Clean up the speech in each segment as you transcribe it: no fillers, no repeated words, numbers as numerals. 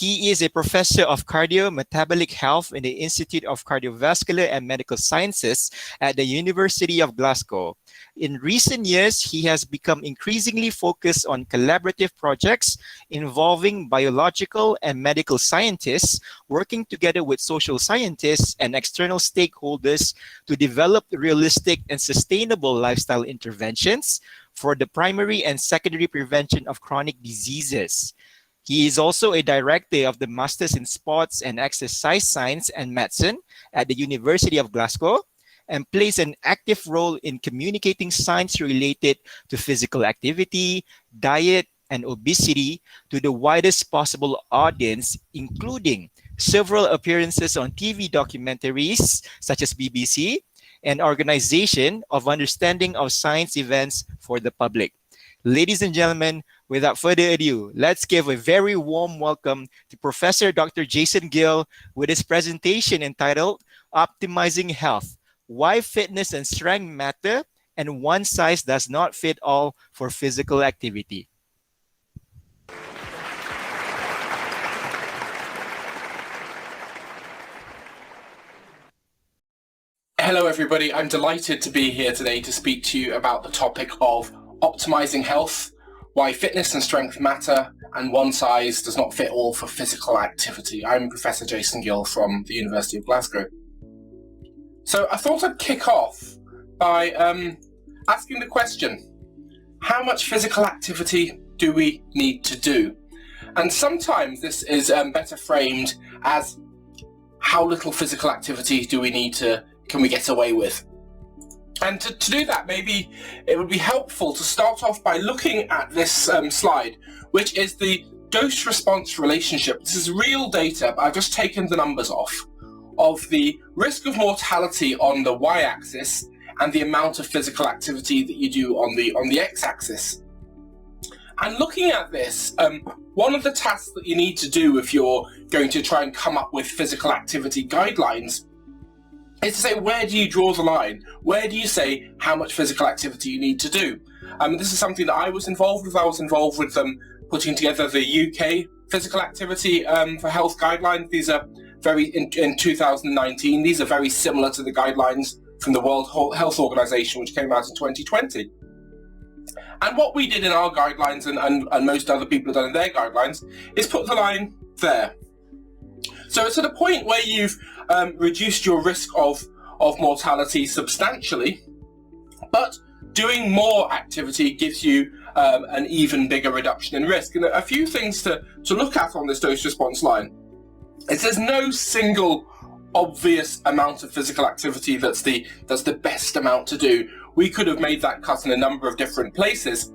He is a professor of cardiometabolic health in the Institute of Cardiovascular and Medical Sciences at the University of Glasgow. In recent years, he has become increasingly focused on collaborative projects involving biological and medical scientists working together with social scientists and external stakeholders to develop realistic and sustainable lifestyle interventions for the primary and secondary prevention of chronic diseases. He is also a director of the Masters in Sports and Exercise Science and Medicine at the University of Glasgow and plays an active role in communicating science related to physical activity, diet, and obesity to the widest possible audience, including several appearances on TV documentaries such as BBC and organization of understanding of science events for the public. Ladies and gentlemen, without further ado, let's give a very warm welcome to Professor Dr. Jason Gill with his presentation entitled Optimizing Health, Why Fitness and Strength Matter and One Size Does Not Fit All for Physical Activity. Hello everybody, I'm delighted to be here today to speak to you about the topic of optimizing health, why fitness and strength matter, and one size does not fit all for physical activity. I'm Professor Jason Gill from the University of Glasgow. So I thought I'd kick off by asking the question, how much physical activity do we need to do? And sometimes this is better framed as how little physical activity can we get away with? And to do that, maybe it would be helpful to start off by looking at this slide, which is the dose-response relationship. This is real data, but I've just taken the numbers off, of the risk of mortality on the y-axis and the amount of physical activity that you do on the x-axis. And looking at this, one of the tasks that you need to do if you're going to try and come up with physical activity guidelines is to say, where do you draw the line? Where do you say how much physical activity you need to do? This is something that I was involved with. I was involved with putting together the UK physical activity for health guidelines. These are in 2019. These are very similar to the guidelines from the World Health Organization, which came out in 2020. And what we did in our guidelines, and most other people have done in their guidelines, is put the line there. So it's at a point where you've reduced your risk of mortality substantially, but doing more activity gives you an even bigger reduction in risk. And a few things to look at on this dose-response line. It says no single obvious amount of physical activity that's the best amount to do. We could have made that cut in a number of different places.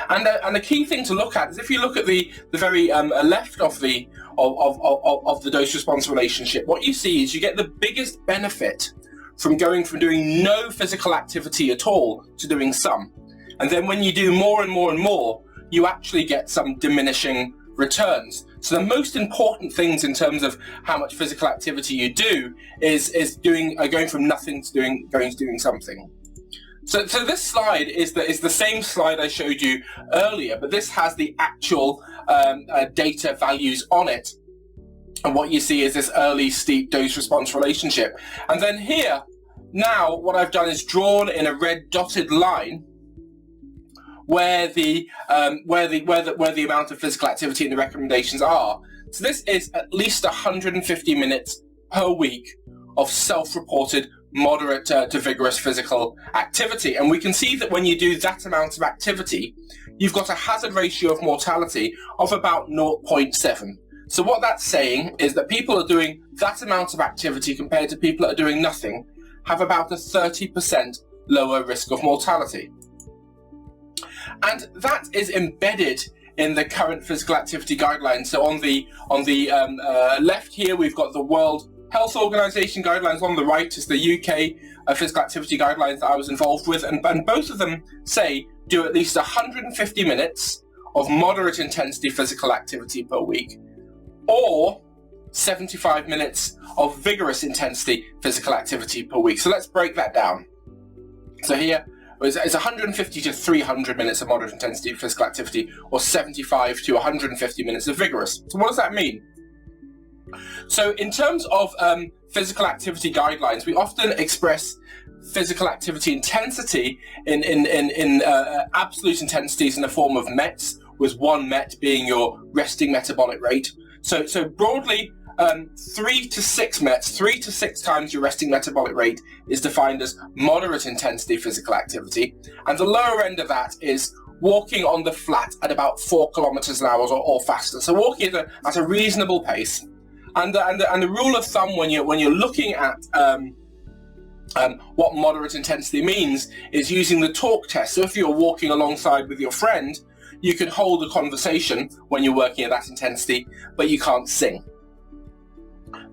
And the key thing to look at is if you look at the very left of the dose-response relationship, what you see is you get the biggest benefit from going from doing no physical activity at all to doing some. And then when you do more and more and more, you actually get some diminishing returns. So the most important things in terms of how much physical activity you do is going from nothing to doing something. So this slide is the same slide I showed you earlier, but this has the actual data values on it. And what you see is this early steep dose-response relationship. And then here, now what I've done is drawn in a red dotted line where the amount of physical activity in the recommendations are. So this is at least 150 minutes per week of self-reported moderate to vigorous physical activity. And we can see that when you do that amount of activity, you've got a hazard ratio of mortality of about 0.7. So what that's saying is that people are doing that amount of activity compared to people that are doing nothing have about a 30% lower risk of mortality. And that is embedded in the current physical activity guidelines. So on the left here, we've got the World Health Organization guidelines. On the right is the UK physical activity guidelines that I was involved with. And both of them say do at least 150 minutes of moderate intensity physical activity per week, or 75 minutes of vigorous intensity physical activity per week. So let's break that down. So here, It's 150 to 300 minutes of moderate intensity physical activity, or 75 to 150 minutes of vigorous. So what does that mean? So in terms of physical activity guidelines, we often express physical activity intensity in absolute intensities in the form of METs, with 1 MET being your resting metabolic rate. So broadly, 3 to 6 METs, 3 to 6 times your resting metabolic rate, is defined as moderate intensity physical activity, and the lower end of that is walking on the flat at about 4 kilometers an hour or faster. So walking at a reasonable pace. And the rule of thumb when you're looking at what moderate intensity means is using the talk test. So if you're walking alongside with your friend, you can hold a conversation when you're working at that intensity, but you can't sing.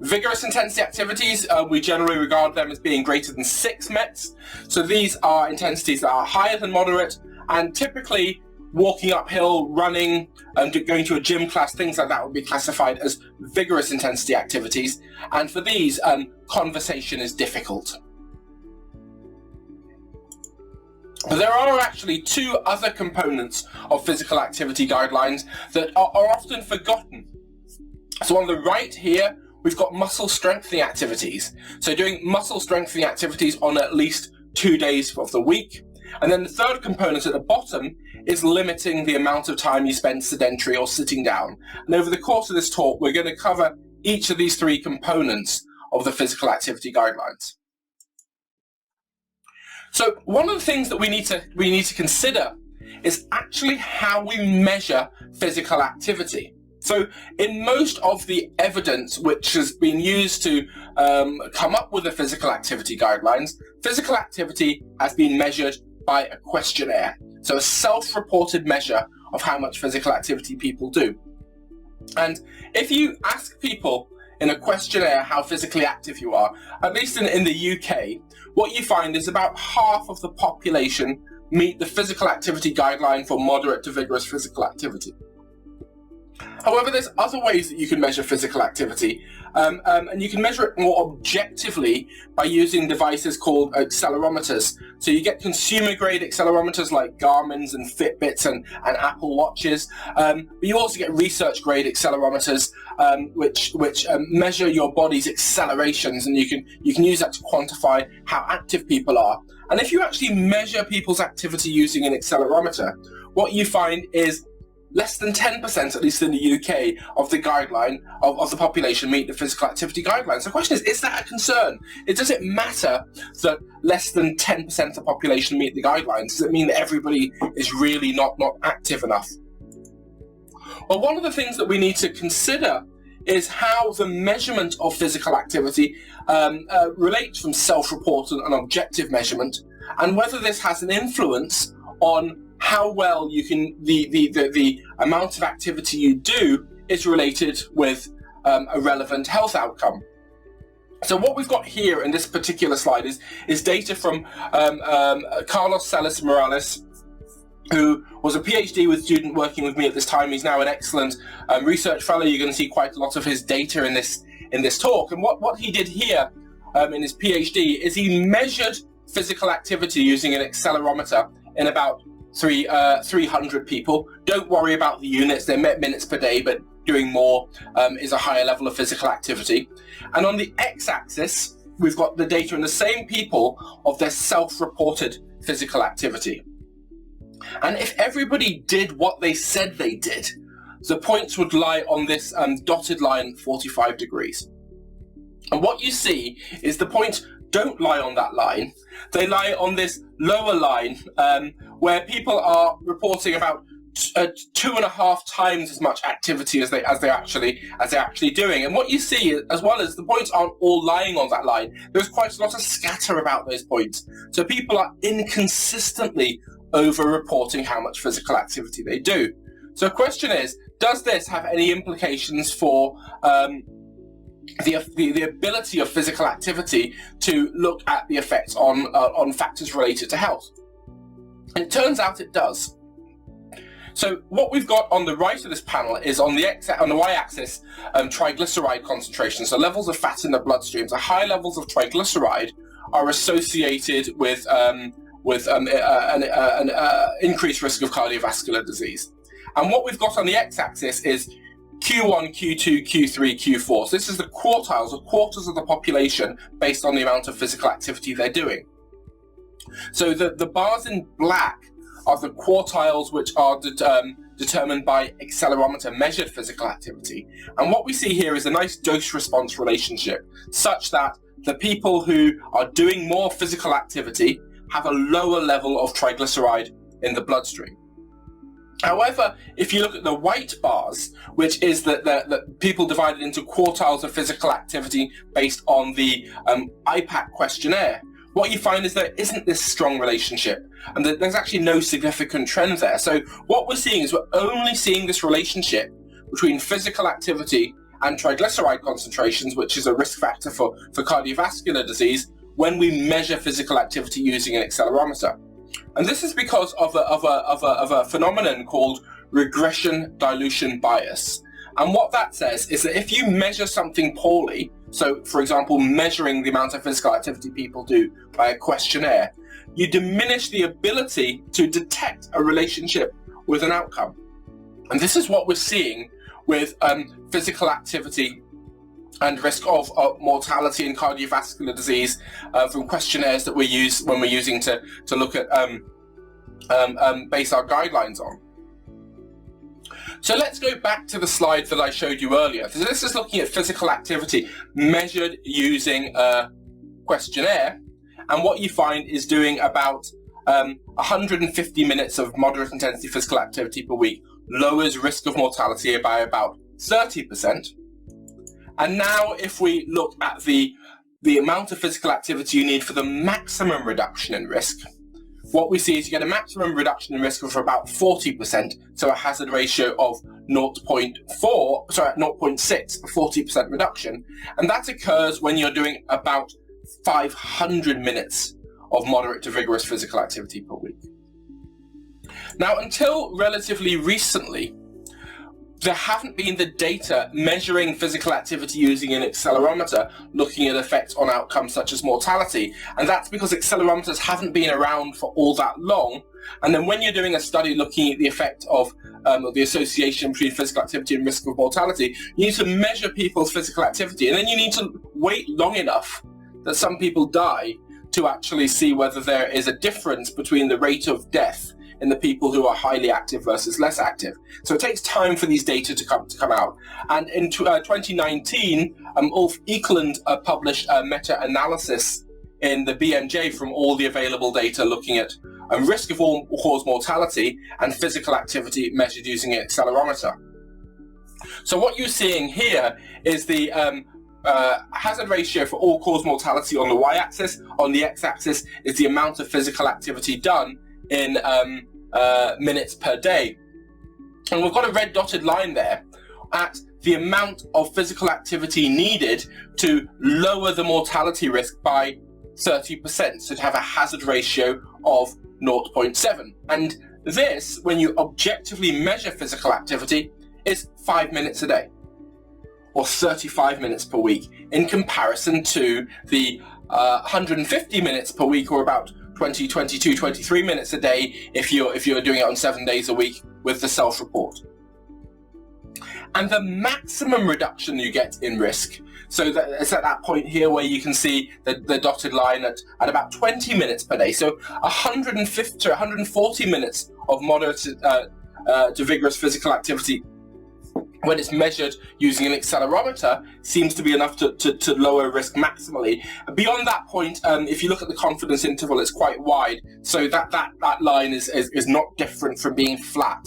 Vigorous intensity activities, we generally regard them as being greater than 6 METs. So these are intensities that are higher than moderate, and typically walking uphill, running, going to a gym class, things like that would be classified as vigorous intensity activities. And for these, conversation is difficult. But there are actually 2 other components of physical activity guidelines that are often forgotten. So on the right here, we've got muscle strengthening activities. So doing muscle strengthening activities on at least 2 days of the week. And then the third component at the bottom is limiting the amount of time you spend sedentary or sitting down. And over the course of this talk, we're going to cover each of these 3 components of the physical activity guidelines. So one of the things that we need to consider is actually how we measure physical activity. So in most of the evidence which has been used to come up with the physical activity guidelines, physical activity has been measured by a questionnaire. So a self-reported measure of how much physical activity people do. And if you ask people in a questionnaire how physically active you are, at least in the UK, what you find is about half of the population meet the physical activity guideline for moderate to vigorous physical activity. However, there's other ways that you can measure physical activity, and you can measure it more objectively by using devices called accelerometers. So you get consumer-grade accelerometers like Garmin's and Fitbits and Apple Watches, but you also get research-grade accelerometers which measure your body's accelerations, and you can use that to quantify how active people are. And if you actually measure people's activity using an accelerometer, what you find is less than 10%, at least in the UK, of the guideline of the population meet the physical activity guidelines. So the question is that a concern? Does it matter that less than 10% of the population meet the guidelines? Does it mean that everybody is really not active enough? Well, one of the things that we need to consider is how the measurement of physical activity relates from self-reported and objective measurement, and whether this has an influence on how well you can, the amount of activity you do is related with a relevant health outcome. So what we've got here in this particular slide is data from Carlos Celis Morales, who was a PhD with student working with me at this time. He's now an excellent research fellow. You're going to see quite a lot of his data in this talk. And what he did here in his PhD is he measured physical activity using an accelerometer in about 300 people. Don't worry about the units, they're minutes per day, but doing more is a higher level of physical activity. And on the x-axis, we've got the data in the same people of their self-reported physical activity. And if everybody did what they said they did, the points would lie on this dotted line 45 degrees. And what you see is the points don't lie on that line. They lie on this lower line where people are reporting about 2.5 times as much activity as they're actually doing. And what you see, as well as the points aren't all lying on that line, there's quite a lot of scatter about those points. So people are inconsistently over-reporting how much physical activity they do. So the question is, does this have any implications for the ability of physical activity to look at the effects on factors related to health? And it turns out it does. So what we've got on the right of this panel is on the y-axis triglyceride concentration, so levels of fat in the bloodstream. So high levels of triglyceride are associated with with an increased risk of cardiovascular disease. And what we've got on the x-axis is Q1, Q2, Q3, Q4. So this is the quartiles, or quarters of the population based on the amount of physical activity they're doing. So the bars in black are the quartiles which are determined by accelerometer measured physical activity. And what we see here is a nice dose-response relationship, such that the people who are doing more physical activity have a lower level of triglyceride in the bloodstream. However, if you look at the white bars, which is the people divided into quartiles of physical activity based on the IPAC questionnaire, what you find is there isn't this strong relationship, and there's actually no significant trend there. So what we're seeing is we're only seeing this relationship between physical activity and triglyceride concentrations, which is a risk factor for cardiovascular disease, when we measure physical activity using an accelerometer. And this is because of a phenomenon called regression dilution bias. And what that says is that if you measure something poorly, so for example, measuring the amount of physical activity people do by a questionnaire, you diminish the ability to detect a relationship with an outcome. And this is what we're seeing with physical activity and risk of mortality and cardiovascular disease from questionnaires that we use when we're using to look at base our guidelines on. So let's go back to the slide that I showed you earlier. So this is looking at physical activity measured using a questionnaire, and what you find is doing about 150 minutes of moderate intensity physical activity per week lowers risk of mortality by about 30%. And now if we look at the amount of physical activity you need for the maximum reduction in risk, what we see is you get a maximum reduction in risk of about 40%, so a hazard ratio of 0.6, a 40% reduction. And that occurs when you're doing about 500 minutes of moderate to vigorous physical activity per week. Now, until relatively recently, there haven't been the data measuring physical activity using an accelerometer looking at effects on outcomes such as mortality. And that's because accelerometers haven't been around for all that long. And then when you're doing a study looking at the effect of the association between physical activity and risk of mortality, you need to measure people's physical activity. And then you need to wait long enough that some people die to actually see whether there is a difference between the rate of death in the people who are highly active versus less active. So it takes time for these data to come out. And in 2019, Ulf Ekelund published a meta-analysis in the BMJ from all the available data looking at risk of all-cause mortality and physical activity measured using an accelerometer. So what you're seeing here is the hazard ratio for all-cause mortality on the y-axis. On the x-axis is the amount of physical activity done in minutes per day. And we've got a red dotted line there at the amount of physical activity needed to lower the mortality risk by 30%, so to have a hazard ratio of 0.7. And this, when you objectively measure physical activity, is 5 minutes a day, or 35 minutes per week, in comparison to the 150 minutes per week, or about 20, 22, 23 minutes a day if you're doing it on 7 days a week with the self-report. And the maximum reduction you get in risk, so that it's at that point here where you can see the dotted line at about 20 minutes per day. So 150 to 140 minutes of moderate to vigorous physical activity when it's measured using an accelerometer seems to be enough to lower risk maximally. Beyond that point, if you look at the confidence interval, it's quite wide, so that line is not different from being flat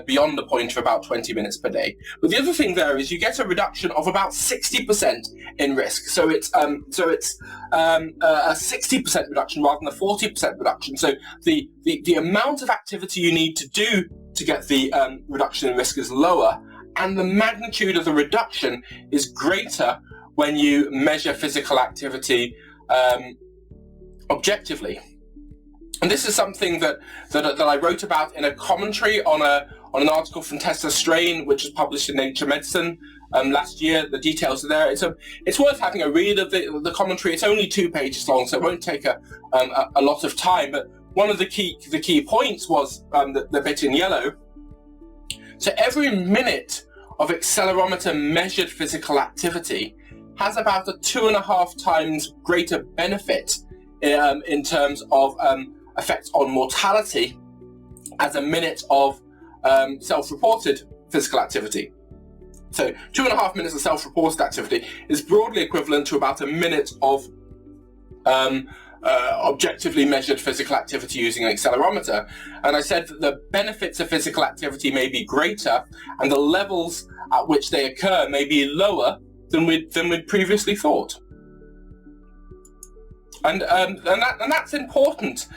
beyond the point of about 20 minutes per day. But the other thing there is you get a reduction of about 60% in risk. So it's a 60% reduction rather than a 40% reduction. So the amount of activity you need to do to get the reduction in risk is lower, and the magnitude of the reduction is greater when you measure physical activity objectively. And this is something that I wrote about in a commentary on an article from Tessa Strain, which was published in Nature Medicine last year. The details are there. It's worth having a read of the commentary. It's only 2 pages long, so it won't take a lot of time. But one of the key points was the bit in yellow. So every minute of accelerometer measured physical activity has about a 2.5 times greater benefit in terms of effect on mortality as a minute of self-reported physical activity. So 2.5 minutes of self-reported activity is broadly equivalent to about a minute of objectively measured physical activity using an accelerometer. And I said that the benefits of physical activity may be greater and the levels at which they occur may be lower than we'd previously thought. And that's important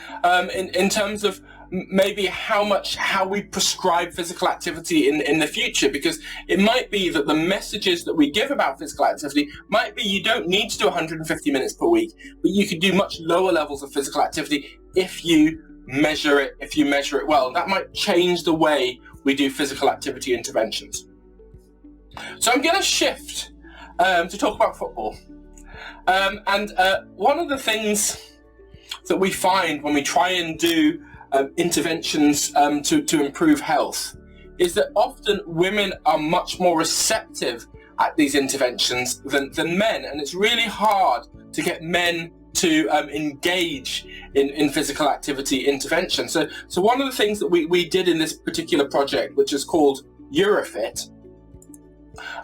in terms of maybe how we prescribe physical activity in the future, because it might be that the messages that we give about physical activity might be you don't need to do 150 minutes per week, but you could do much lower levels of physical activity if you measure it well. That might change the way we do physical activity interventions. So I'm going to shift to talk about football. And one of the things that we find when we try and do interventions to improve health is that often women are much more receptive at these interventions than men, and it's really hard to get men to engage in physical activity intervention. So one of the things that we did in this particular project, which is called Eurofit,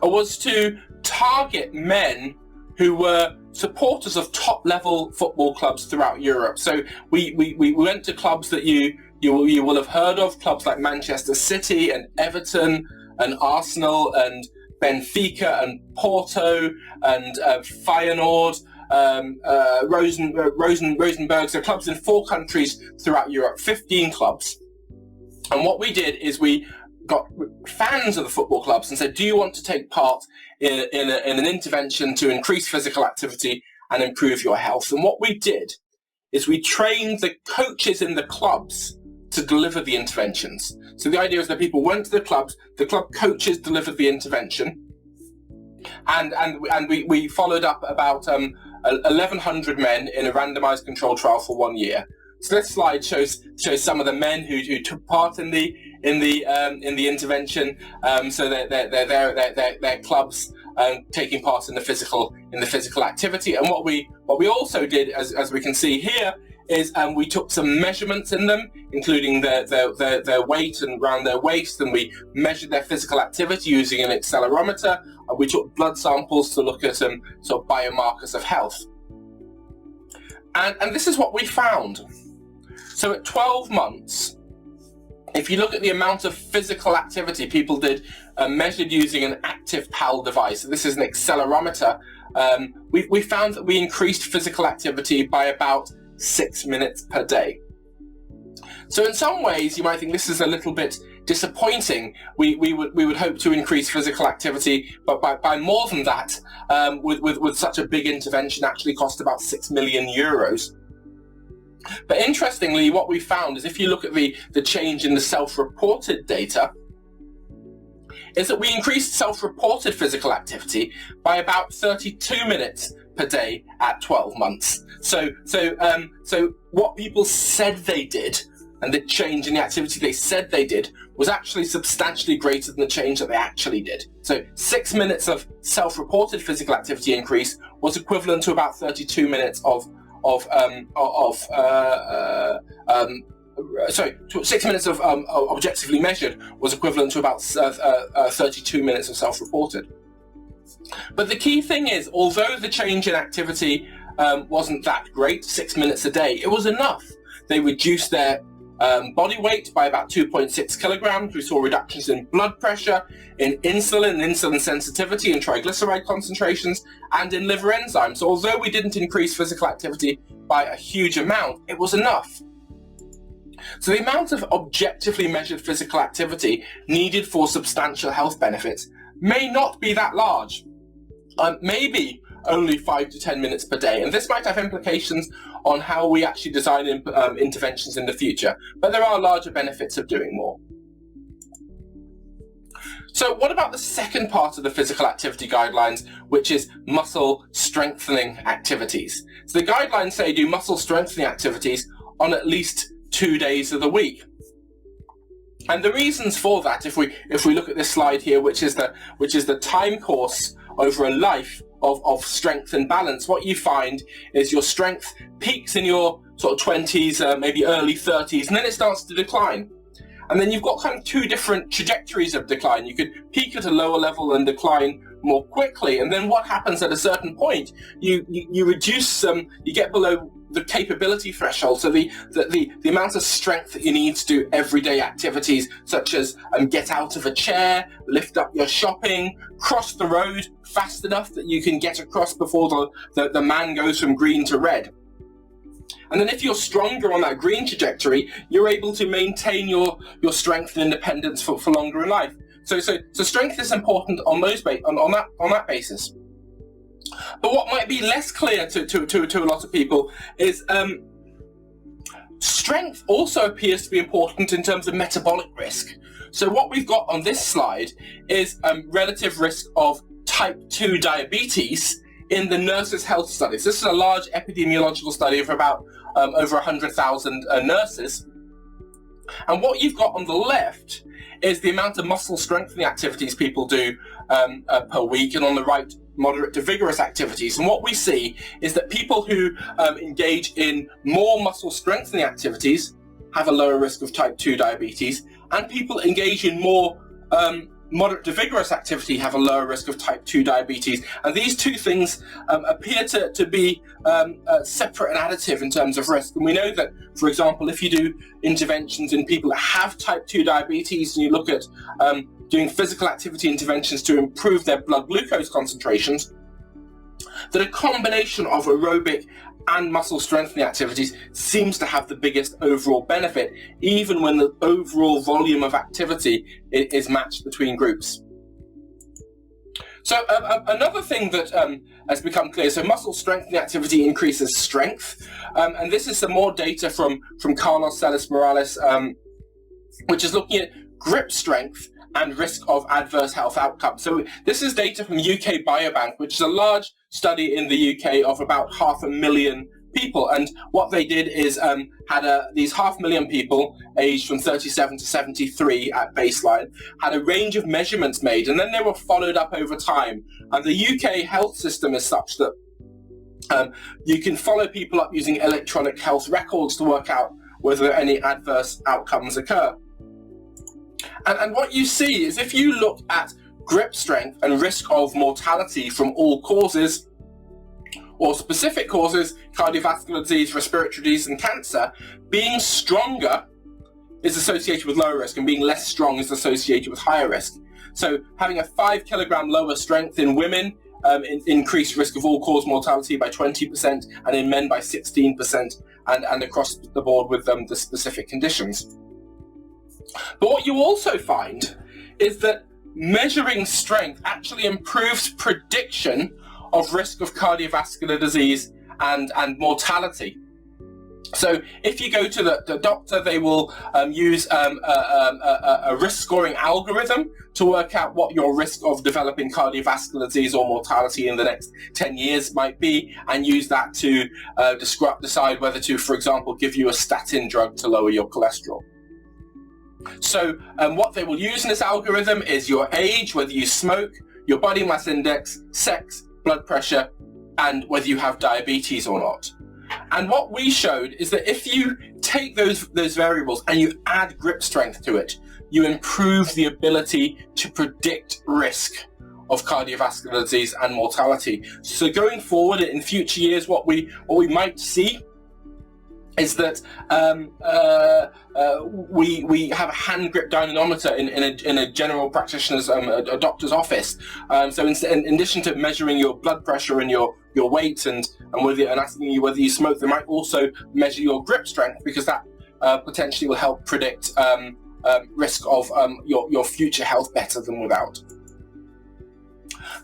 was to target men who were supporters of top-level football clubs throughout Europe. So we went to clubs that you will have heard of, clubs like Manchester City and Everton and Arsenal and Benfica and Porto and Feyenoord, Rosenborg. So clubs in 4 countries throughout Europe, 15 clubs. And what we did is we got fans of the football clubs and said, do you want to take part in an intervention to increase physical activity and improve your health? And what we did is we trained the coaches in the clubs to deliver the interventions. So the idea is that people went to the clubs, the club coaches delivered the intervention, and we followed up about 1,100 men in a randomized controlled trial for 1 year. So this slide shows some of the men who took part in the intervention. So they're clubs taking part in the physical activity. And what we also did, as we can see here, is we took some measurements in them, including their weight and around their waist, and we measured their physical activity using an accelerometer. And we took blood samples to look at sort of biomarkers of health. And this is what we found. So at 12 months, if you look at the amount of physical activity people did measured using an active PAL device, so this is an accelerometer, we found that we increased physical activity by about 6 minutes per day. So in some ways, you might think this is a little bit disappointing. We would hope to increase physical activity, but by more than that, with such a big intervention, actually cost about 6 million euros. But interestingly, what we found is if you look at the change in the self-reported data, is that we increased self-reported physical activity by about 32 minutes per day at 12 months. So what people said they did, and the change in the activity they said they did, was actually substantially greater than the change that they actually did. So 6 minutes of self-reported physical activity increase was equivalent to about 32 minutes of 6 minutes of objectively measured was equivalent to about 32 minutes of self-reported. But the key thing is, although the change in activity wasn't that great, 6 minutes a day, it was enough. They reduced their body weight by about 2.6 kilograms. We saw reductions in blood pressure, in insulin sensitivity, and triglyceride concentrations, and in liver enzymes. So although we didn't increase physical activity by a huge amount, it was enough. So the amount of objectively measured physical activity needed for substantial health benefits may not be that large. Maybe only 5 to 10 minutes per day, and this might have implications on how we actually design interventions in the future, but there are larger benefits of doing more. So what about the second part of the physical activity guidelines, which is muscle strengthening activities? So the guidelines say do muscle strengthening activities on at least 2 days of the week. And the reasons for that, if we look at this slide here, which is the time course over a life of strength and balance, what you find is your strength peaks in your sort of 20s, maybe early 30s, and then it starts to decline. And then you've got kind of two different trajectories of decline. You could peak at a lower level and decline more quickly. And then what happens at a certain point, you reduce, you get below the capability threshold. So the amount of strength that you need to do everyday activities, such as get out of a chair, lift up your shopping, cross the road fast enough that you can get across before the man goes from green to red. And then if you're stronger on that green trajectory, you're able to maintain your strength and independence for longer in life. So strength is important on that basis. But what might be less clear to a lot of people is strength also appears to be important in terms of metabolic risk. So what we've got on this slide is relative risk of type 2 diabetes in the nurses' health studies. This is a large epidemiological study of about over 100,000 nurses. And what you've got on the left is the amount of muscle strengthening activities people do per week, and on the right, moderate to vigorous activities. And what we see is that people who engage in more muscle strengthening activities have a lower risk of type 2 diabetes, and people engage in more moderate to vigorous activity have a lower risk of type 2 diabetes. And these two things appear to be separate and additive in terms of risk. And we know that, for example, if you do interventions in people that have type 2 diabetes, and you look at doing physical activity interventions to improve their blood glucose concentrations, that a combination of aerobic and muscle strengthening activities seems to have the biggest overall benefit, even when the overall volume of activity is matched between groups. So another thing that has become clear, so muscle strengthening activity increases strength, and this is some more data from Carlos Celis Morales, which is looking at grip strength and risk of adverse health outcomes. So this is data from UK Biobank, which is a large study in the UK of about 500,000 people. And what they did is had these 500,000 people aged from 37 to 73 at baseline, had a range of measurements made, and then they were followed up over time. And the UK health system is such that you can follow people up using electronic health records to work out whether any adverse outcomes occur. And what you see is if you look at grip strength and risk of mortality from all causes or specific causes, cardiovascular disease, respiratory disease, and cancer, being stronger is associated with lower risk and being less strong is associated with higher risk. So having a 5 kilogram lower strength in women increased risk of all-cause mortality by 20% and in men by 16% and across the board with the specific conditions. But what you also find is that measuring strength actually improves prediction of risk of cardiovascular disease and mortality. So if you go to the doctor, they will use a risk scoring algorithm to work out what your risk of developing cardiovascular disease or mortality in the next 10 years might be, and use that to decide whether to, for example, give you a statin drug to lower your cholesterol. So what they will use in this algorithm is your age, whether you smoke, your body mass index, sex, blood pressure, and whether you have diabetes or not. And what we showed is that if you take those variables and you add grip strength to it, you improve the ability to predict risk of cardiovascular disease and mortality. So going forward in future years, what we might see is that we have a hand grip dynamometer in a general practitioner's a doctor's office. So in addition to measuring your blood pressure and your weight and asking you whether you smoke, they might also measure your grip strength, because that potentially will help predict risk of your future health better than without.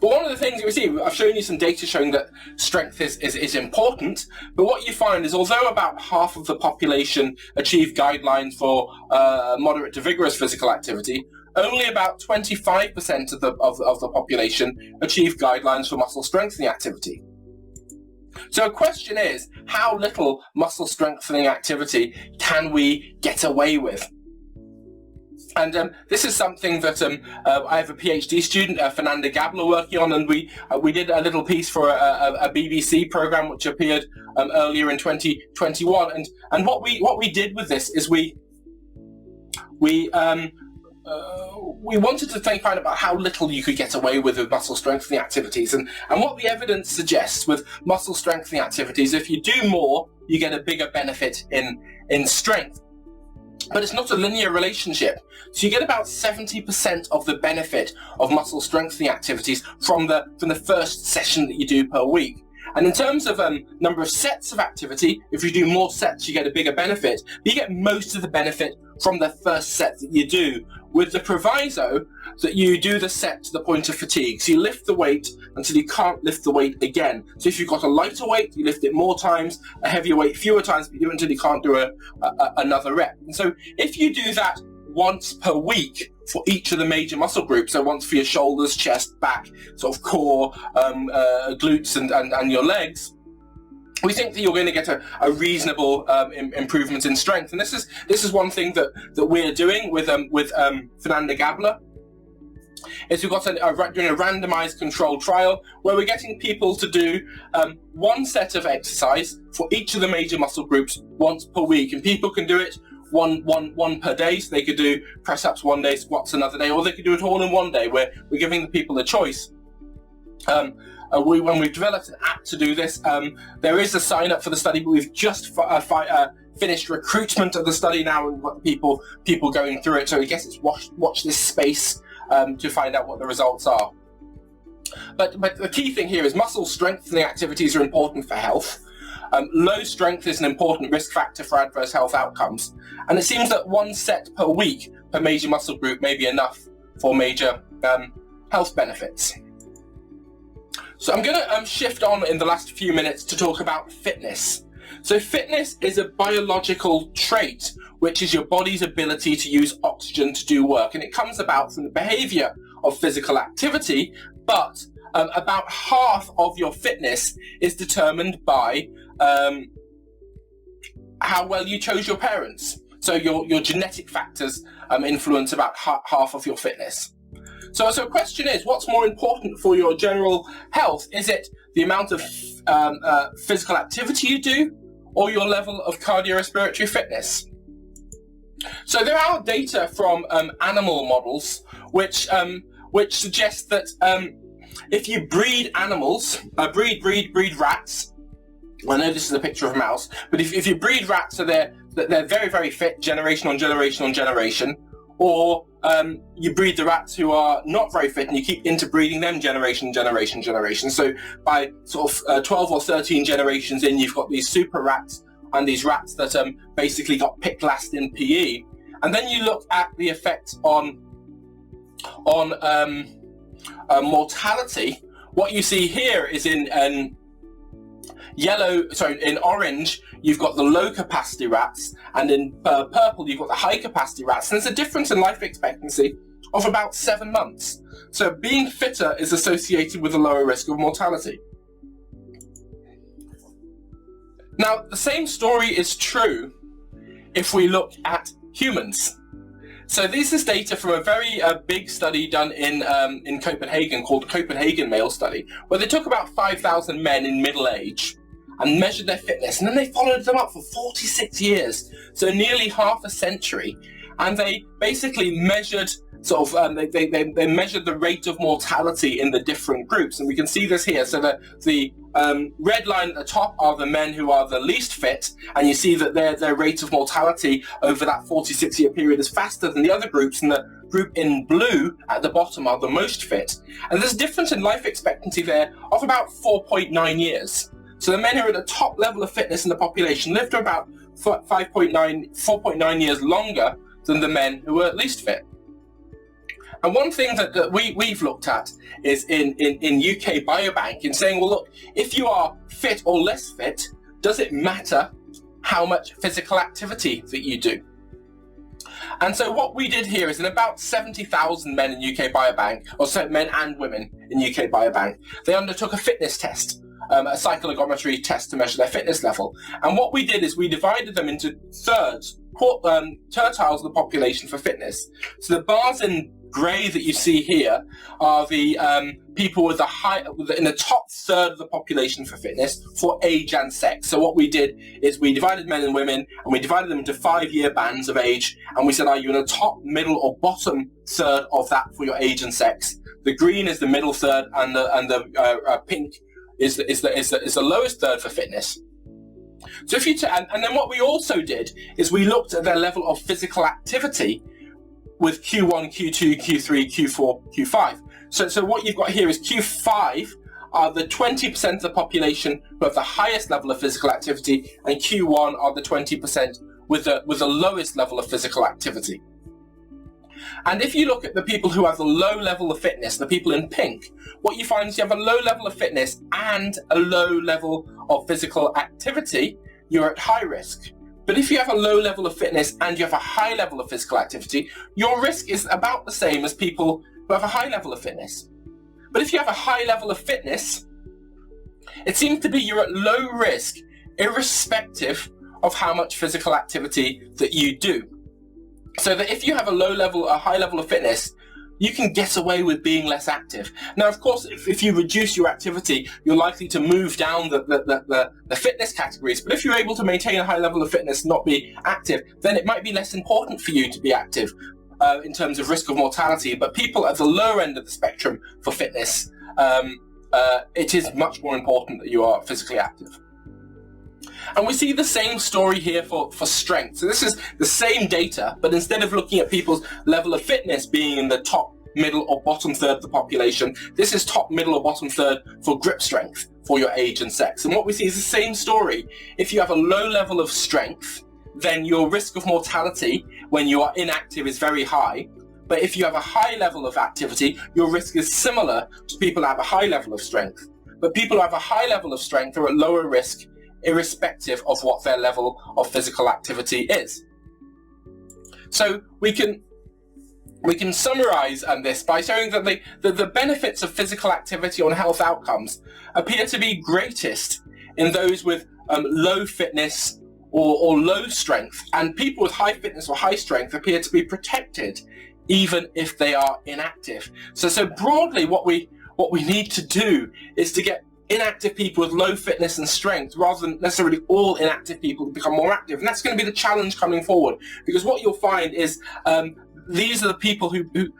But one of the things that we see, I've shown you some data showing that strength is important, but what you find is although about half of the population achieve guidelines for moderate to vigorous physical activity, only about 25% of the population achieve guidelines for muscle strengthening activity. So the question is, how little muscle strengthening activity can we get away with? And this is something that I have a PhD student, Fernanda Gabler, working on, and we did a little piece for a BBC program which appeared earlier in 2021. And what we did with this is we wanted to find out about how little you could get away with muscle strengthening activities, and what the evidence suggests with muscle strengthening activities, if you do more, you get a bigger benefit in strength. But it's not a linear relationship. So you get about 70% of the benefit of muscle strengthening activities from the first session that you do per week. And in terms of number of sets of activity, if you do more sets, you get a bigger benefit. But you get most of the benefit from the first set that you do, with the proviso that you do the set to the point of fatigue. So you lift the weight until you can't lift the weight again. So if you've got a lighter weight, you lift it more times, a heavier weight fewer times, but you do it until you can't do another rep. And so if you do that once per week for each of the major muscle groups, so once for your shoulders, chest, back, sort of core, glutes and your legs, we think that you're going to get a reasonable improvement in strength. And this is one thing that we're doing with Fernanda Gabler, is we've got doing a randomized controlled trial where we're getting people to do one set of exercise for each of the major muscle groups once per week, and people can do it one per day. So they could do press-ups one day, squats another day, or they could do it all in one day, where we're giving the people a choice. When we've developed an app to do this, there is a sign up for the study, but we've just finished recruitment of the study now, and we've got people going through it. So I guess it's watch this space to find out what the results are. But the key thing here is muscle strengthening activities are important for health. Low strength is an important risk factor for adverse health outcomes, and it seems that one set per week per major muscle group may be enough for major health benefits. So I'm going to shift on in the last few minutes to talk about fitness. So fitness is a biological trait, which is your body's ability to use oxygen to do work, and it comes about from the behavior of physical activity, but about half of your fitness is determined by how well you chose your parents. So your genetic factors influence about half of your fitness. So the question is, what's more important for your general health? Is it the amount of physical activity you do, or your level of cardiorespiratory fitness? So there are data from animal models which suggest that if you breed animals, breed rats. I know this is a picture of a mouse, but if you breed rats so they're very, very fit, generation on generation on generation, or you breed the rats who are not very fit and you keep interbreeding them generation. So by sort of 12 or 13 generations in, you've got these super rats and these rats that basically got picked last in PE. And then you look at the effect on mortality. What you see here is in orange, you've got the low capacity rats, and in purple, you've got the high capacity rats. And there's a difference in life expectancy of about 7 months. So being fitter is associated with a lower risk of mortality. Now, the same story is true if we look at humans. So this is data from a very big study done in Copenhagen called the Copenhagen Male Study, where they took about 5,000 men in middle age and measured their fitness, and then they followed them up for 46 years, so nearly half a century, and they basically measured they measured the rate of mortality in the different groups, and we can see this here. So the red line at the top are the men who are the least fit, and you see that their rate of mortality over that 46-year period is faster than the other groups, and the group in blue at the bottom are the most fit. And there's a difference in life expectancy there of about 4.9 years. So the men who are at the top level of fitness in the population lived for about 4.9 years longer than the men who were least fit. And one thing that we've looked at is in UK Biobank, in saying, well, look, if you are fit or less fit, does it matter how much physical activity that you do? And so what we did here is in about 70,000 men in UK Biobank, or so men and women in UK Biobank, they undertook a fitness test, a cyclogometry test to measure their fitness level. And what we did is we divided them into thirds, tertiles of the population for fitness. So the bars in grey that you see here are the people with in the top third of the population for fitness for age and sex. So what we did is we divided men and women, and we divided them into 5-year bands of age, and we said, are you in the top, middle, or bottom third of that for your age and sex? The green is the middle third, and the pink is the lowest third for fitness. So if you and then what we also did is we looked at their level of physical activity with Q1, Q2, Q3, Q4, Q5. So what you've got here is Q5 are the 20% of the population who have the highest level of physical activity, and Q1 are the 20% with the lowest level of physical activity. And if you look at the people who have the low level of fitness, the people in pink, what you find is you have a low level of fitness and a low level of physical activity, you're at high risk. But if you have a low level of fitness and you have a high level of physical activity, your risk is about the same as people who have a high level of fitness. But if you have a high level of fitness, it seems to be you're at low risk, irrespective of how much physical activity that you do. So that if you have a high level of fitness, you can get away with being less active. Now, of course, if you reduce your activity, you're likely to move down the fitness categories. But if you're able to maintain a high level of fitness and not be active, then it might be less important for you to be active in terms of risk of mortality. But people at the lower end of the spectrum for fitness, it is much more important that you are physically active. And we see the same story here for strength. So this is the same data, but instead of looking at people's level of fitness being in the top, middle, or bottom third of the population, this is top, middle, or bottom third for grip strength for your age and sex. And what we see is the same story. If you have a low level of strength, then your risk of mortality when you are inactive is very high. But if you have a high level of activity, your risk is similar to people who have a high level of strength. But people who have a high level of strength are at lower risk, irrespective of what their level of physical activity is. So we can summarize this by showing that the benefits of physical activity on health outcomes appear to be greatest in those with low fitness or low strength, and people with high fitness or high strength appear to be protected even if they are inactive. So broadly what we need to do is to get inactive people with low fitness and strength, rather than necessarily all inactive people, to become more active. And that's going to be the challenge coming forward, because what you'll find is these are the people who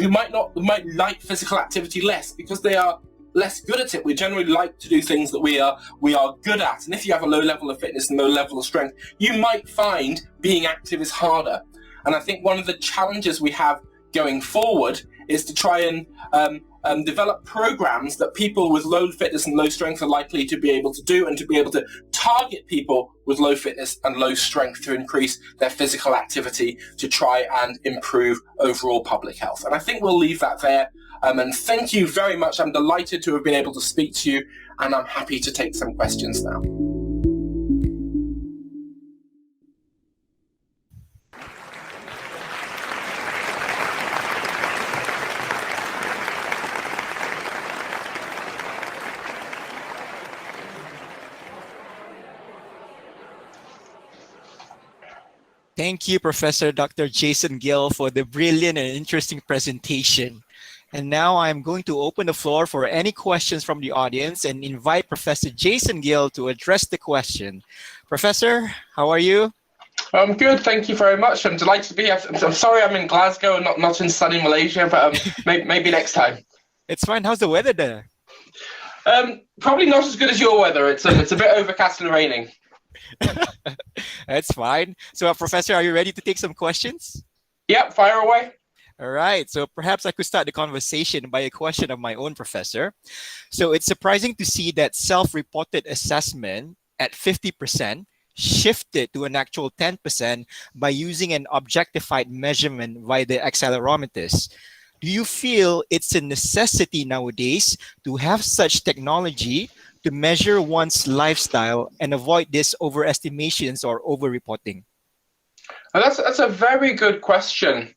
might like physical activity less because they are less good at it. We generally like to do things that we are good at. And if you have a low level of fitness and low level of strength, you might find being active is harder. And I think one of the challenges we have going forward is to try and develop programs that people with low fitness and low strength are likely to be able to do, and to be able to target people with low fitness and low strength to increase their physical activity to try and improve overall public health. And I think we'll leave that there. And thank you very much. I'm delighted to have been able to speak to you, and I'm happy to take some questions now. Thank you, Professor Dr. Jason Gill, for the brilliant and interesting presentation. And now I'm going to open the floor for any questions from the audience and invite Professor Jason Gill to address the question. Professor, how are you? I'm good, thank you very much. I'm delighted to be here. I'm sorry I'm in Glasgow and not in sunny Malaysia, but maybe next time. It's fine. How's the weather there? Probably not as good as your weather. It's a bit overcast and raining. That's fine. So, Professor, are you ready to take some questions? Yep, fire away. All right. So perhaps I could start the conversation by a question of my own, Professor. So it's surprising to see that self-reported assessment at 50% shifted to an actual 10% by using an objectified measurement via the accelerometers. Do you feel it's a necessity nowadays to have such technology to measure one's lifestyle and avoid these overestimations or over-reporting? That's a very good question.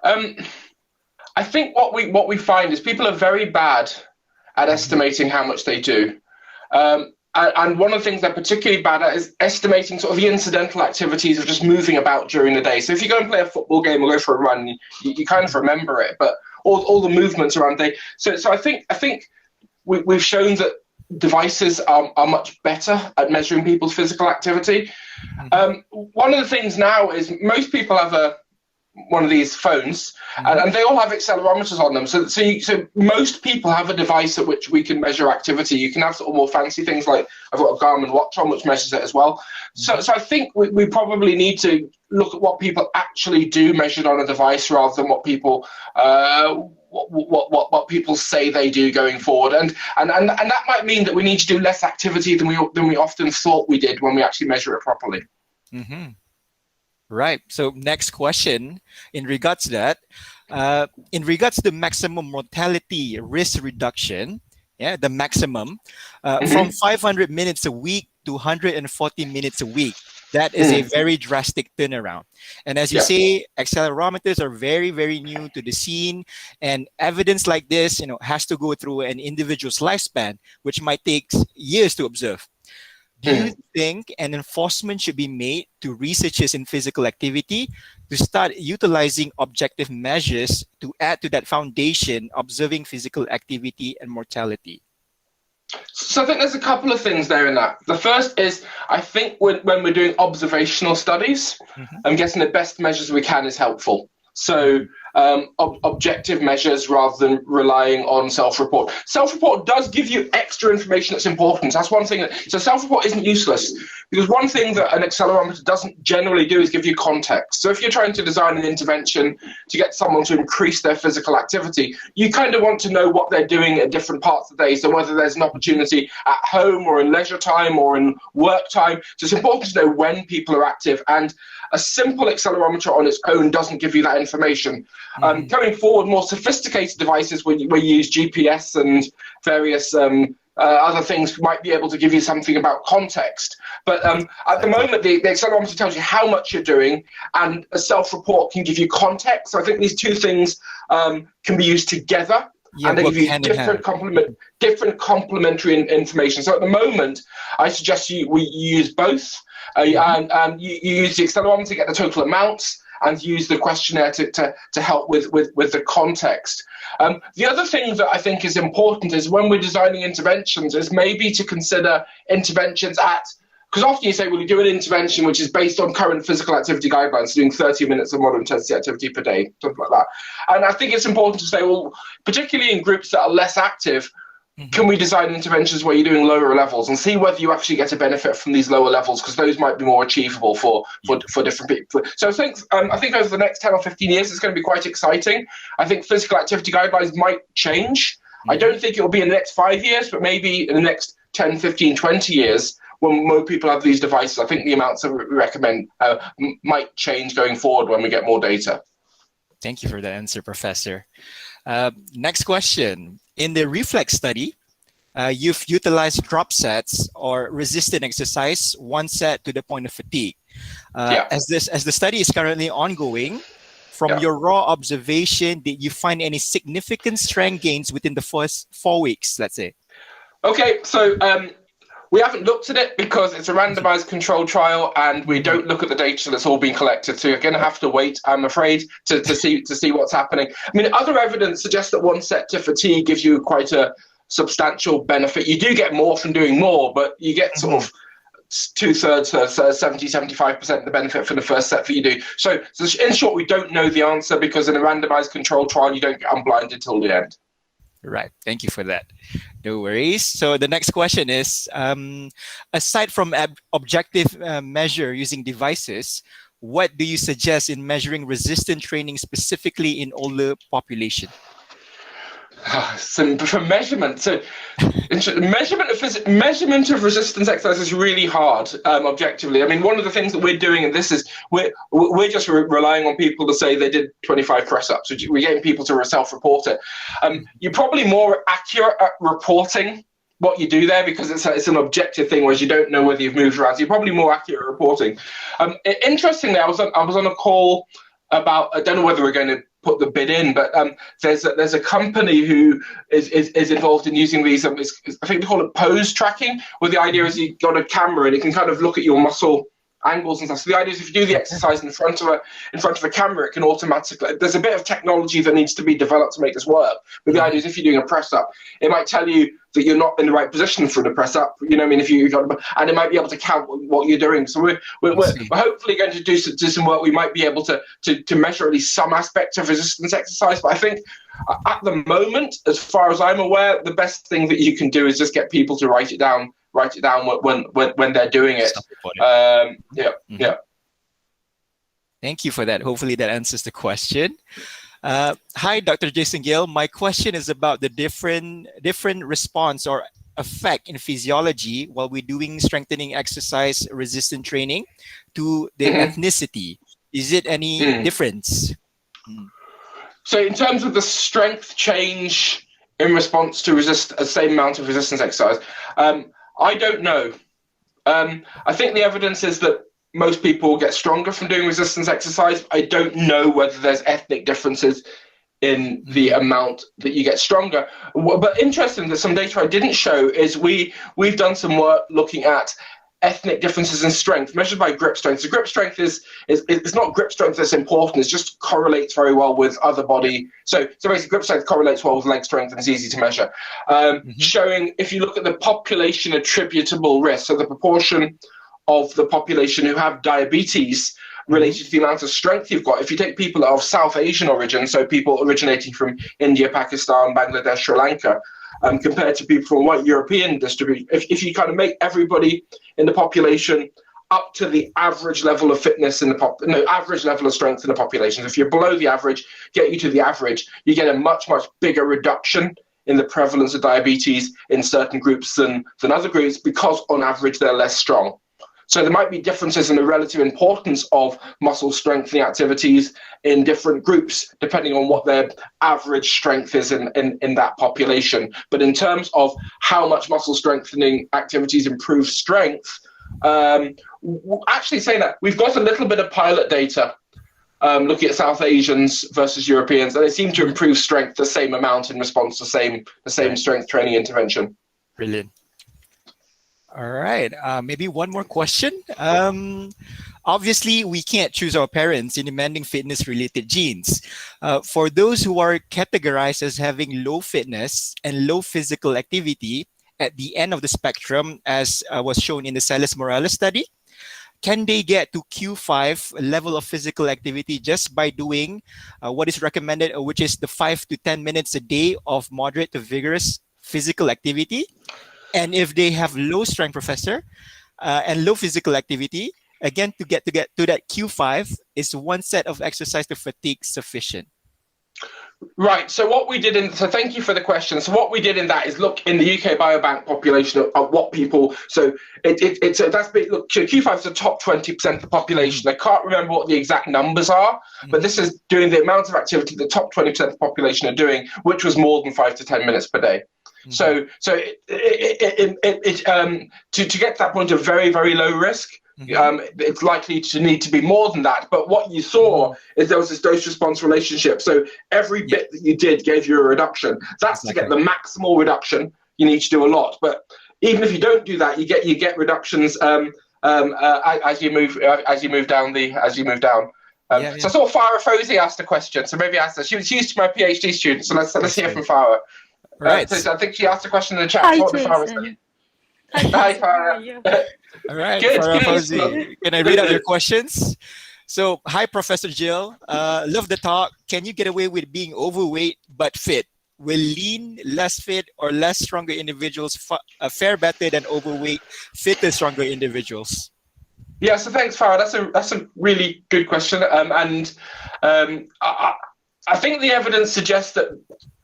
I think what we find is people are very bad at estimating how much they do. And one of the things they're particularly bad at is estimating sort of the incidental activities of just moving about during the day. So if you go and play a football game or go for a run, you kind of remember it, but all the movements around the day. So I think we've shown that devices are much better at measuring people's physical activity. One of the things now is most people have one of these phones, and they all have accelerometers on them. So most people have a device at which we can measure activity. You can have sort of more fancy things like I've got a Garmin watch on which measures it as well. So I think we probably need to look at what people actually do measured on a device rather than what people what people say they do going forward, and that might mean that we need to do less activity than we often thought we did when we actually measure it properly. Right. So next question in regards to that, in regards to maximum mortality risk reduction, the maximum from 500 minutes a week to 140 minutes a week. That is a very drastic turnaround. And as you say, accelerometers are very, very new to the scene, and evidence like this, has to go through an individual's lifespan, which might take years to observe. Do you think an enforcement should be made to researchers in physical activity to start utilizing objective measures to add to that foundation, observing physical activity and mortality? So I think there's a couple of things there in that. The first is, I think when we're doing observational studies, getting the best measures we can is helpful. So objective measures rather than relying on self-report. Self-report does give you extra information that's important. That's one thing. So self-report isn't useless, because one thing that an accelerometer doesn't generally do is give you context. So if you're trying to design an intervention to get someone to increase their physical activity, you kind of want to know what they're doing at different parts of the day. So whether there's an opportunity at home or in leisure time or in work time. So it's important to know when people are active, and a simple accelerometer on its own doesn't give you that information. Going forward, more sophisticated devices where you use GPS and various other things might be able to give you something about context. But at the moment, the accelerometer tells you how much you're doing, and a self-report can give you context. So I think these two things can be used together. And they give you different complementary information. So at the moment, I suggest we use both. And you use the accelerometer to get the total amounts, and use the questionnaire to help with the context. The other thing that I think is important is when we're designing interventions is maybe to consider interventions because often you say, well, you do an intervention which is based on current physical activity guidelines, doing 30 minutes of moderate intensity activity per day, something like that. And I think it's important to say, well, particularly in groups that are less active, can we design interventions where you're doing lower levels and see whether you actually get a benefit from these lower levels, because those might be more achievable for different people. So I think over the next 10 or 15 years, it's going to be quite exciting. I think physical activity guidelines might change. I don't think it will be in the next 5 years, but maybe in the next 10, 15, 20 years, when more people have these devices, I think the amounts that we recommend might change going forward when we get more data. Thank you for the answer, Professor. Next question. In the reflex study, you've utilized drop sets or resistant exercise, one set to the point of fatigue. As the study is currently ongoing, from your raw observation, did you find any significant strength gains within the first 4 weeks, let's say? Okay, so we haven't looked at it because it's a randomized controlled trial, and we don't look at the data that's all been collected. So you're going to have to wait, I'm afraid, to see what's happening. I mean, other evidence suggests that one set to fatigue gives you quite a substantial benefit. You do get more from doing more, but you get sort of 2/3, 70-75% of the benefit from the first set that you do. So in short, we don't know the answer, because in a randomized controlled trial, you don't get unblinded till the end. Right. Thank you for that. No worries. So the next question is, aside from objective measure using devices, what do you suggest in measuring resistance training specifically in older population? So for measurement, measurement of resistance exercise is really hard objectively. I mean, one of the things that we're doing, and this is we're just relying on people to say they did 25 press-ups. We're getting people to self-report it. You're probably more accurate at reporting what you do there, because it's an objective thing, whereas you don't know whether you've moved around. So you're probably more accurate at reporting. Interestingly, I was on a call about, I don't know whether we're going to put the bid in, but there's a company who is involved in using these. I think they call it pose tracking, where the idea is you've got a camera and it can kind of look at your muscle angles and stuff. So the idea is if you do the exercise in front of a camera, it can automatically. There's a bit of technology that needs to be developed to make this work. But the idea is if you're doing a press up, it might tell you that you're not in the right position for the press up. You know what I mean? If you've got, and it might be able to count what you're doing. So we're hopefully going to do some work. We might be able to measure at least some aspect of resistance exercise. But I think at the moment, as far as I'm aware, the best thing that you can do is just get people to write it down when they're doing it. Yeah. Thank you for that. Hopefully that answers the question. Hi, Dr. Jason Gill. My question is about the different response or effect in physiology while we're doing strengthening exercise resistant training to the ethnicity. Is it any difference? So in terms of the strength change in response to the same amount of resistance exercise, I don't know. I think the evidence is that most people get stronger from doing resistance exercise. I don't know whether there's ethnic differences in the amount that you get stronger. But interesting, that some data I didn't show is we've done some work looking at ethnic differences in strength measured by grip strength. So grip strength is not grip strength that's important, it just correlates very well with other body. So basically grip strength correlates well with leg strength and is easy to measure. Showing, if you look at the population attributable risk, so the proportion of the population who have diabetes related to the amount of strength you've got. If you take people of South Asian origin, so people originating from India, Pakistan, Bangladesh, Sri Lanka, compared to people from white European distribution, if you kind of make everybody in the population up to the average level of fitness in the average level of strength in the population. So if you're below the average, get you to the average, you get a much, much bigger reduction in the prevalence of diabetes in certain groups than other groups, because on average they're less strong. So there might be differences in the relative importance of muscle strengthening activities in different groups, depending on what their average strength is in that population. But in terms of how much muscle strengthening activities improve strength, actually saying that, we've got a little bit of pilot data looking at South Asians versus Europeans, and they seem to improve strength the same amount in response to the same strength training intervention. Brilliant. All right, maybe one more question. Obviously, we can't choose our parents in demanding fitness-related genes. For those who are categorized as having low fitness and low physical activity at the end of the spectrum, as was shown in the Salas-Morales study, can they get to Q5 level of physical activity just by doing what is recommended, which is the 5 to 10 minutes a day of moderate to vigorous physical activity? And if they have low strength, professor, and low physical activity, again, to get to that Q5, is one set of exercise to fatigue sufficient? Right. So what we did so thank you for the question. So what we did in that is look in the UK Biobank population of what people. So look, Q5 is the top 20% of the population. I can't remember what the exact numbers are, but this is doing the amount of activity the top 20% of the population are doing, which was more than 5 to 10 minutes per day. So to get to that point of very, very low risk, it's likely to need to be more than that. But what you saw is there was this dose-response relationship. So every bit that you did gave you a reduction. That's to get the maximal reduction. You need to do a lot. But even if you don't do that, you get reductions as you move down. So I saw Farah Fozy asked a question. So maybe ask her. She was used to my PhD student. So let's hear from Farah. Right. So I think she asked a question in the chat. Hi, What Jason. Hi, Farah. All right, Good. Fozy. Can I read out your questions? So, hi, Professor Gill. Love the talk. Can you get away with being overweight but fit? Will lean, less fit, or less stronger individuals fare better than overweight, fitter, stronger individuals? Yeah, so thanks, Farah. That's a really good question. I think the evidence suggests that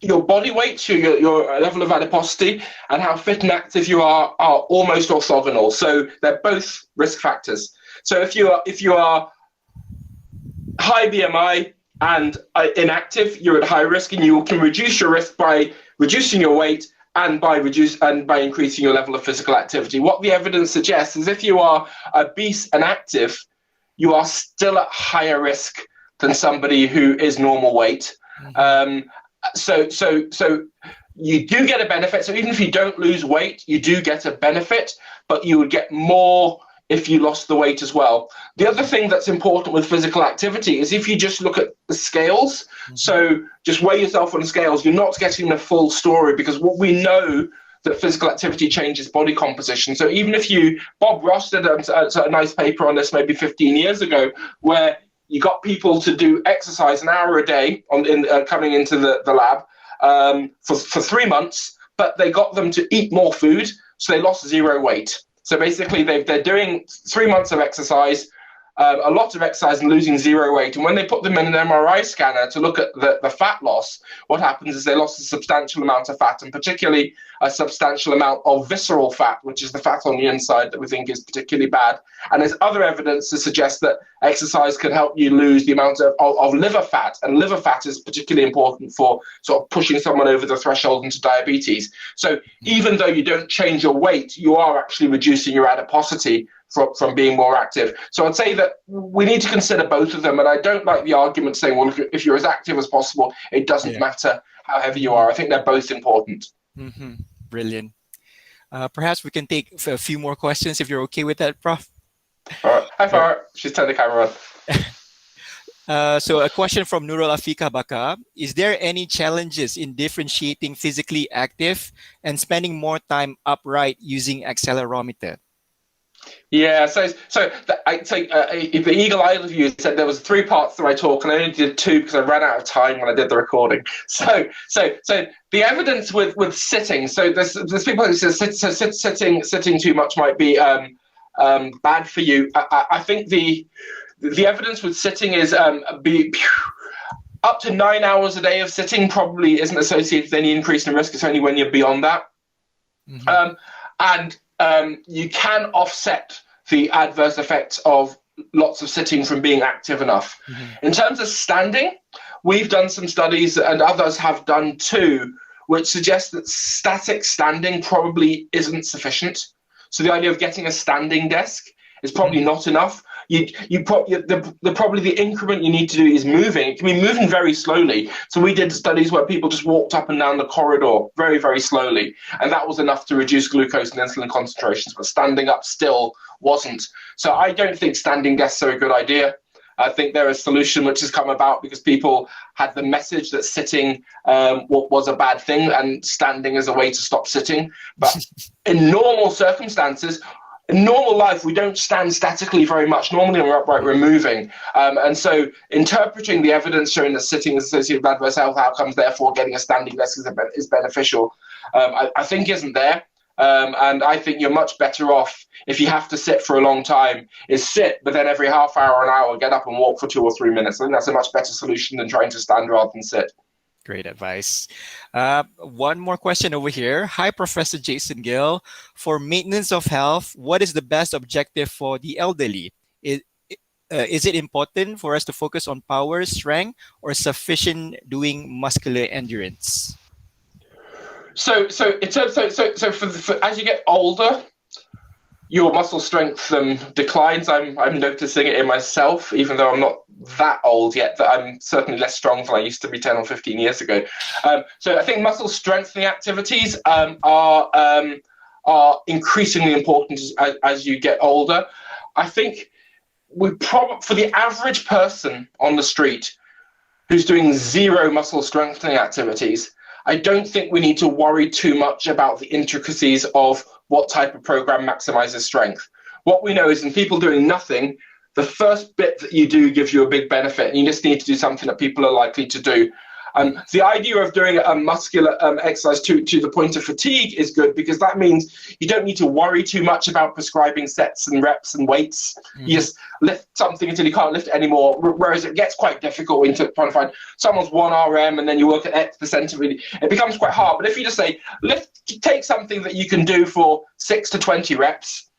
your body weight, your level of adiposity, and how fit and active you are almost orthogonal. So they're both risk factors. So if you are high BMI and inactive, you're at high risk, and you can reduce your risk by reducing your weight and by increasing your level of physical activity. What the evidence suggests is if you are obese and active, you are still at higher risk than somebody who is normal weight. So you do get a benefit. So even if you don't lose weight, you do get a benefit, but you would get more if you lost the weight as well. The other thing that's important with physical activity is if you just look at the scales, so just weigh yourself on scales, you're not getting the full story, because what we know that physical activity changes body composition. So even if Bob Ross did a nice paper on this maybe 15 years ago, where you got people to do exercise an hour a day coming into the lab for 3 months, but they got them to eat more food, so they lost 0 weight. So basically, they're doing 3 months of exercise, a lot of exercise, and losing 0 weight. And when they put them in an MRI scanner to look at the fat loss, what happens is they lost a substantial amount of fat, and particularly a substantial amount of visceral fat, which is the fat on the inside that we think is particularly bad. And there's other evidence to suggest that exercise can help you lose the amount of liver fat, and liver fat is particularly important for sort of pushing someone over the threshold into diabetes. So even though you don't change your weight, you are actually reducing your adiposity from being more active. So I'd say that we need to consider both of them, and I don't like the argument saying, well, if you're as active as possible, it doesn't matter how heavy you are. I think they're both important. Brilliant. Perhaps we can take a few more questions if you're okay with that, Prof. All right. Hi, Farah. She's turned the camera on. So a question from Nurul Afika Baka. Is there any challenges in differentiating physically active and spending more time upright using accelerometer? Yeah, so the eagle-eyed of you said there was 3 parts to my talk, and I only did 2 because I ran out of time when I did the recording. So the evidence with sitting. So there's people who say sitting too much might be bad for you. I think the evidence with sitting is up to 9 hours a day of sitting probably isn't associated with any increase in risk. It's only when you're beyond that. You can offset the adverse effects of lots of sitting from being active enough. In terms of standing, we've done some studies, and others have done too, which suggest that static standing probably isn't sufficient. So the idea of getting a standing desk is probably not enough. Probably the increment you need to do is moving. It can be moving very slowly. So we did studies where people just walked up and down the corridor very, very slowly, and that was enough to reduce glucose and insulin concentrations, but standing up still wasn't. So I don't think standing desks are a good idea. I think they're a solution which has come about because people had the message that sitting was a bad thing and standing is a way to stop sitting. But in normal circumstances, in normal life, we don't stand statically very much. Normally, we're upright, we're moving. And so interpreting the evidence showing that sitting is associated with adverse health outcomes, therefore getting a standing desk is beneficial, I think isn't there. And I think you're much better off, if you have to sit for a long time, is sit, but then every half hour, an hour, get up and walk for 2 or 3 minutes. I think that's a much better solution than trying to stand rather than sit. Great advice. One more question over here. Hi, Professor Jason Gill. For maintenance of health, what is the best objective for the elderly? Is it important for us to focus on power, strength, or sufficient doing muscular endurance? So as you get older, your muscle strength declines. I'm noticing it in myself, even though I'm not that old yet, that I'm certainly less strong than I used to be 10 or 15 years ago. So I think muscle strengthening activities are increasingly important as you get older. I think for the average person on the street who's doing 0 muscle strengthening activities, I don't think we need to worry too much about the intricacies of what type of program maximizes strength. What we know is in people doing nothing, the first bit that you do gives you a big benefit, and you just need to do something that people are likely to do. The idea of doing a muscular exercise to the point of fatigue is good, because that means you don't need to worry too much about prescribing sets and reps and weights. You just lift something until you can't lift it anymore, whereas it gets quite difficult when you're trying to find someone's 1 RM and then you work at X% of it. It becomes quite hard. But if you just say, take something that you can do for 6 to 20 reps,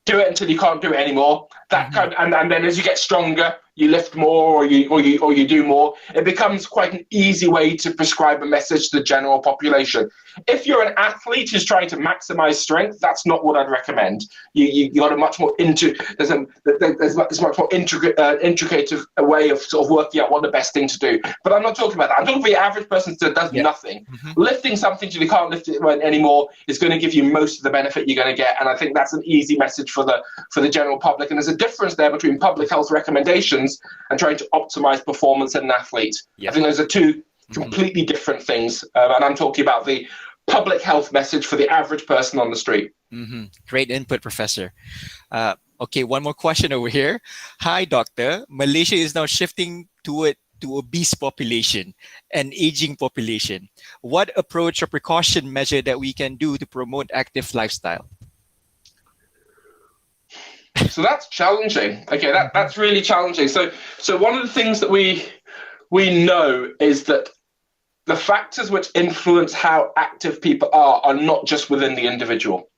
do it until you can't do it anymore. And then as you get stronger, you lift more, or you do more, it becomes quite an easy way to prescribe a message to the general population. If you're an athlete who's trying to maximize strength, that's not what I'd recommend. You got a much more there's much more intricate way of sort of working out what the best thing to do. But I'm not talking about that. I'm talking for the average person that does nothing. Lifting something till you can't lift it anymore is going to give you most of the benefit you're going to get, and I think that's an easy message for the general public. And there's a difference there between public health recommendations and trying to optimize performance in an athlete. I think those are two completely different things, and I'm talking about the public health message for the average person on the street. Great input, Professor. Okay, one more question over here. Hi, Doctor. Malaysia is now shifting to obese population and aging population. What approach or precaution measure that we can do to promote active lifestyle? So that's challenging. Okay, that's really challenging. So one of the things that we know is that the factors which influence how active people are not just within the individual.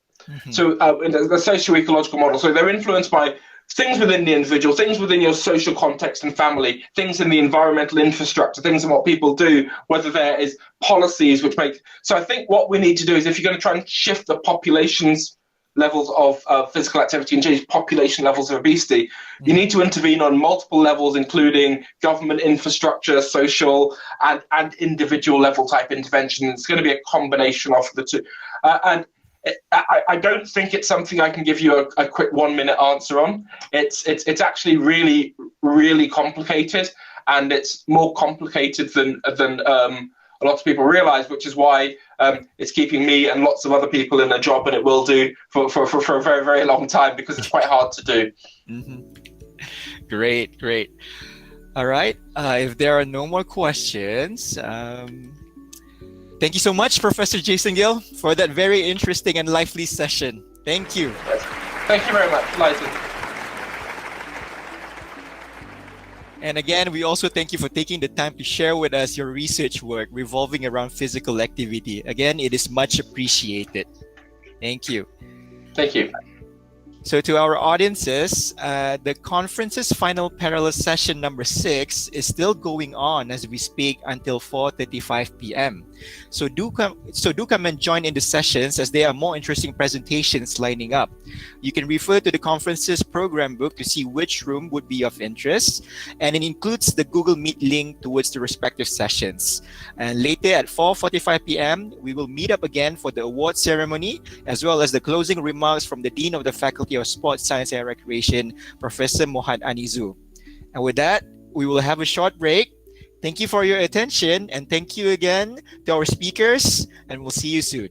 So in the socio-ecological model, so they're influenced by things within the individual, things within your social context and family, things in the environmental infrastructure, things in what people do, whether there is policies which make. So I think what we need to do is, if you're going to try and shift the population's levels of physical activity and change population levels of obesity, you need to intervene on multiple levels, including government infrastructure, social and individual level type intervention. It's going to be a combination of the two. I don't think it's something I can give you a quick 1 minute answer on. It's actually really, really complicated, and it's more complicated than a lot of people realize, which is why it's keeping me and lots of other people in a job, and it will do for a very, very long time, because it's quite hard to do. Great. All right. If there are no more questions, thank you so much, Professor Jason Gill, for that very interesting and lively session. Thank you. Thank you very much. Delighted. And again, we also thank you for taking the time to share with us your research work revolving around physical activity. Again, it is much appreciated. Thank you. Thank you. So to our audiences, the conference's final parallel session number 6 is still going on as we speak until 4:35 p.m. So do come and join in the sessions, as there are more interesting presentations lining up. You can refer to the conference's program book to see which room would be of interest, and it includes the Google Meet link towards the respective sessions. And later at 4:45 p.m., we will meet up again for the award ceremony, as well as the closing remarks from the Dean of the Faculty of Sports Science and Recreation, Professor Mohad Anizu. And with that, we will have a short break. Thank you for your attention, and thank you again to our speakers, and we'll see you soon.